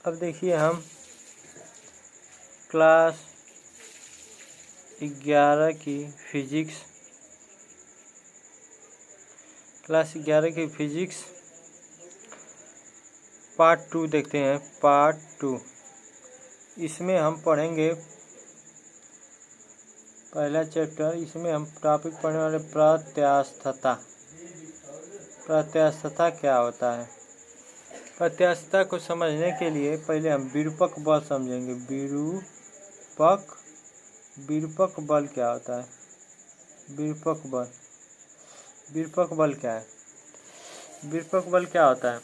अब देखिए हम क्लास 11 की फिजिक्स पार्ट 2 देखते हैं। पार्ट 2 इसमें हम पढ़ेंगे पहला चैप्टर। इसमें हम टॉपिक पढ़ने वाले प्रत्यास्थता। प्रत्यास्थता क्या होता है? प्रत्यास्थता को समझने के लिए पहले हम विरूपक बल समझेंगे। विरूपक बल क्या होता है? विरूपक बल क्या है? विरूपक बल क्या होता है?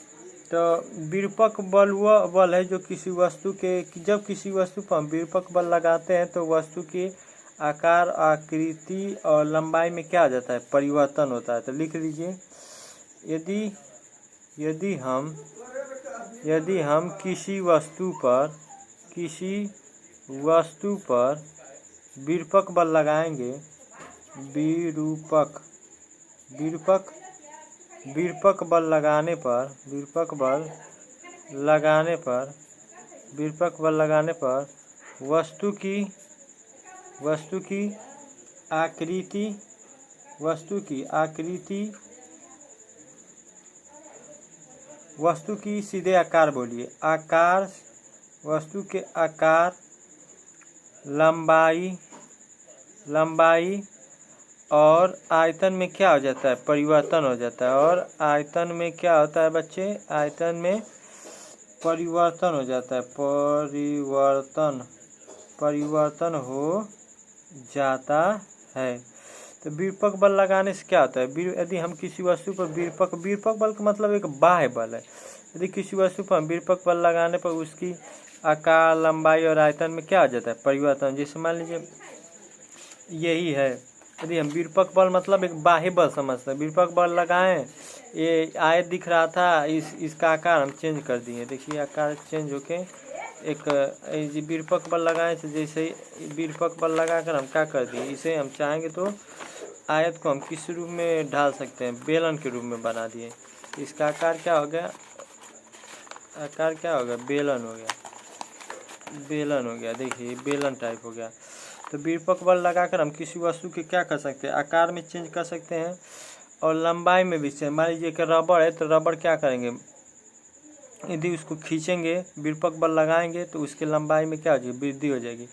तो विरूपक बल वह बल है जो किसी वस्तु के जब किसी वस्तु पर हम विरूपक बल लगाते हैं तो वस्तु के आकार, आकृति और लंबाई में क्या आ जाता है? परिवर्तन होता है। तो लिख लीजिए, यदि हम किसी वस्तु पर विरूपक बल लगाएंगे, विरूपक बल लगाने पर वस्तु की सीधे आकार बोलिए, वस्तु के आकार, लंबाई और आयतन में क्या हो जाता है? परिवर्तन हो जाता है। और आयतन में क्या होता है बच्चे? आयतन में परिवर्तन हो जाता है। परिवर्तन हो जाता है। तो विरूपक बल लगाने से क्या होता है? यदि हम किसी वस्तु पर विरूपक बल का मतलब एक बाह्य बल है। यदि किसी वस्तु पर हम विरूपक बल लगाने पर उसकी आकार, लंबाई और आयतन में क्या हो जाता है? परिवर्तन। जैसे मान लीजिए यही है, यदि हम विरूपक बल मतलब एक बाह्य बल समझते हैं। विरूपक बल लगाएं, ये आयत दिख रहा था, इसका आकार हम चेंज कर दिए। देखिए आकार चेंज होके एक विरूपक बल लगाए तो जैसे विरूपक बल लगाकर हम क्या कर दिए, इसे हम चाहेंगे तो आयत को हम किस रूप में ढाल सकते हैं? बेलन के रूप में बना दिए। इसका आकार क्या हो गया? बेलन हो गया। देखिए बेलन टाइप हो गया। तो विरूपक बल लगाकर हम किसी वस्तु के क्या कर सकते हैं? आकार में चेंज कर सकते हैं और लंबाई में भी चेंज। मान लीजिए कि रबड़ है, तो रबड़ क्या करेंगे? यदि उसको खींचेंगे, विरूपक बल लगाएंगे तो उसके लंबाई में क्या हो जाएगी? वृद्धि हो जाएगी।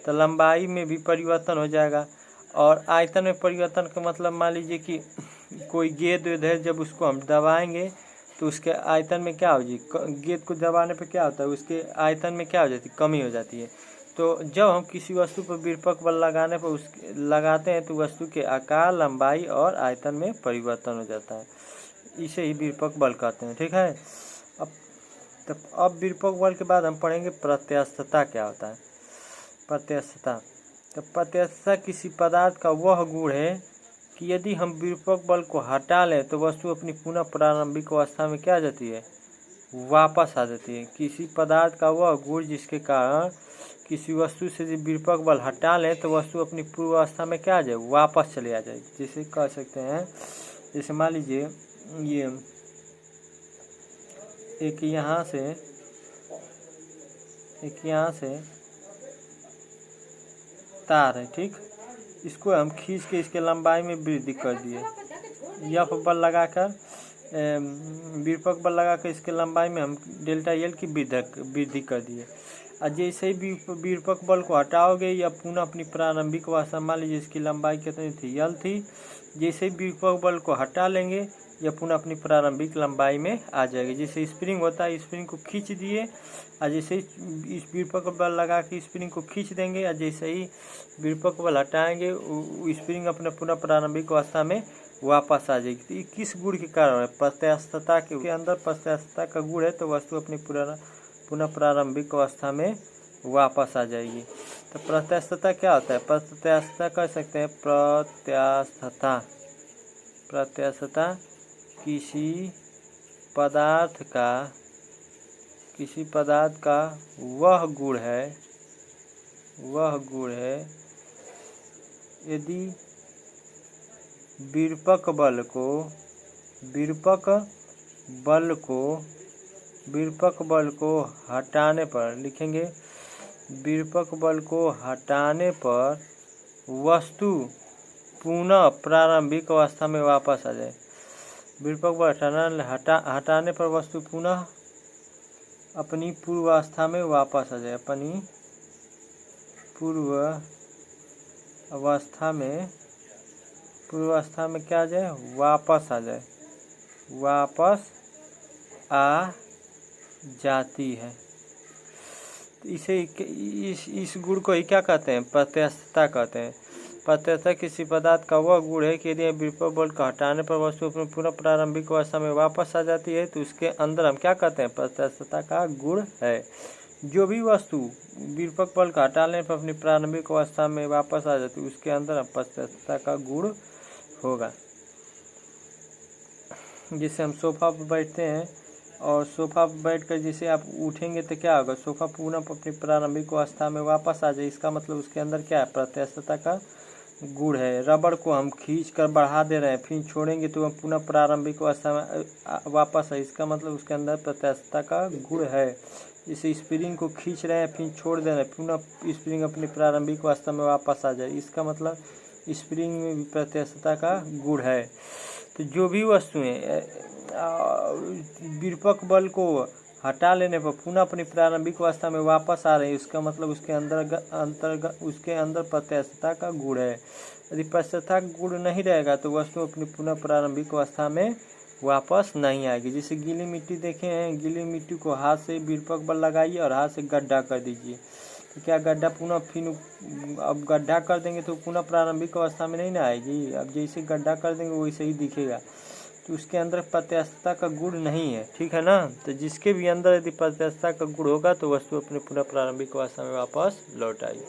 तो लंबाई में भी परिवर्तन हो जाएगा। और आयतन में परिवर्तन का मतलब मान लीजिए कि कोई गेंद है, जब उसको हम दबाएंगे तो उसके आयतन में क्या हो जाएगी? गेंद को दबाने पर क्या होता है? उसके आयतन में क्या हो जाती है? कमी हो जाती है। तो जब हम किसी वस्तु पर विरूपक बल लगाते हैं तो वस्तु के आकार, लंबाई और आयतन में परिवर्तन हो जाता है। इसे ही विरूपक बल कहते हैं। ठीक है। अब विरूपक बल के बाद हम पढ़ेंगे प्रत्यास्थता क्या होता है। प्रत्यास्थता, तो प्रत्यास्थता किसी पदार्थ का वह गुण है कि यदि हम विरूपक बल को हटा लें तो वस्तु अपनी पुनः प्रारंभिक अवस्था में क्या आ जाती है? वापस आ जाती है। किसी पदार्थ का वह गुण जिसके कारण किसी वस्तु से यदि विरूपक बल हटा लें तो वस्तु अपनी पूर्व अवस्था में क्या आ जाए? वापस चले आ जाएगी। जैसे कह सकते हैं, जैसे मान लीजिए ये एक यहाँ से तार है, ठीक। इसको हम खींच के इसके लंबाई में वृद्धि कर दिए। यफ बल लगाकर, विरूपक बल लगाकर इसके लंबाई में हम डेल्टा एल की वृद्धि कर दिए। और जैसे ही विरूपक बल को हटाओगे या पुनः अपनी प्रारंभिक अवस्था, मान लीजिए इसकी लंबाई कितनी थी? एल थी। जैसे ही विरूपक बल को हटा लेंगे या पुनः अपनी प्रारंभिक लंबाई में आ जाएगी। जैसे स्प्रिंग होता है, स्प्रिंग को खींच दिए और जैसे ही इस विरूपक बल लगा के स्प्रिंग को खींच देंगे और जैसे ही विरूपक बल हटाएंगे स्प्रिंग अपने पुनः प्रारंभिक अवस्था में वापस आ जाएगी। तो ये किस गुण के कारण है? प्रत्यास्थता के अंदर प्रत्यास्थता का गुण है, तो वस्तु अपनी पुनः प्रारंभिक अवस्था में वापस आ जाएगी। तो प्रत्यास्थता क्या होता है? प्रत्यास्थता कह सकते हैं, प्रत्यास्थता किसी पदार्थ का वह गुण है यदि विरूपक बल को विरूपक बल को हटाने पर लिखेंगे, विरूपक बल को हटाने पर वस्तु पुनः प्रारंभिक अवस्था में वापस आ जाए। विरूपक बल हटाने पर वस्तु पुनः अपनी पूर्वावस्था में वापस आ जाए, अपनी पूर्वावस्था में क्या आ जाए, वापस आ जाए, वापस आ जाती है। इसे इस गुण को ही क्या कहते हैं, प्रत्यस्थता कहते हैं। प्रत्यस्थता किसी पदार्थ का वह गुण है कि यदि विरूपक बल को हटाने पर वस्तु अपनी पुनः प्रारंभिक अवस्था में वापस आ जाती है तो उसके अंदर हम क्या कहते हैं, प्रत्यस्थता का गुण है। जो भी वस्तु विरूपक बल को हटाने पर अपनी प्रारंभिक अवस्था में वापस आ जाती है उसके अंदर प्रत्यस्थता का गुण होगा। जिससे हम सोफा पर बैठते हैं और सोफा पर बैठकर जिसे आप उठेंगे तो क्या होगा, सोफा पुनः अपनी प्रारंभिक अवस्था में वापस आ जाए, इसका मतलब उसके अंदर क्या है, प्रत्यस्थता का गुण है। रबड़ को हम खींच कर बढ़ा दे रहे हैं, फिर छोड़ेंगे तो हम पुनः प्रारंभिक अवस्था में वापस है, इसका मतलब उसके अंदर प्रत्यस्थता का गुण है। जैसे स्प्रिंग को खींच रहे हैं फिर छोड़ दे रहे हैं, पुनः स्प्रिंग अपनी प्रारंभिक अवस्था में वापस आ जाए, इसका मतलब स्प्रिंग में भी प्रत्यस्थता का गुण है। तो जो भी वस्तुएं विरूपक बल को हटा लेने पर पुनः अपनी प्रारंभिक अवस्था में वापस आ रही है, इसका मतलब उसके अंदर प्रत्यस्थता का गुण है। यदि प्रत्यस्थता का गुण नहीं रहेगा तो वस्तु अपनी पुनः प्रारंभिक अवस्था में वापस नहीं आएगी। जैसे गीली मिट्टी देखे हैं, गीली मिट्टी को हाथ से विरूपक बल लगाइए और हाथ से गड्ढा कर दीजिए, तो क्या गड्ढा पुनः फिर अब गड्ढा कर देंगे तो पुनः प्रारंभिक अवस्था में नहीं ना आएगी। अब जैसे गड्ढा कर देंगे वैसे ही दिखेगा, तो उसके अंदर प्रत्यस्थता का गुण नहीं है, ठीक है ना। तो जिसके भी अंदर यदि प्रत्यस्थता का गुण होगा तो वस्तु अपने पुनः प्रारंभिक अवस्था में वापस लौट आएगी।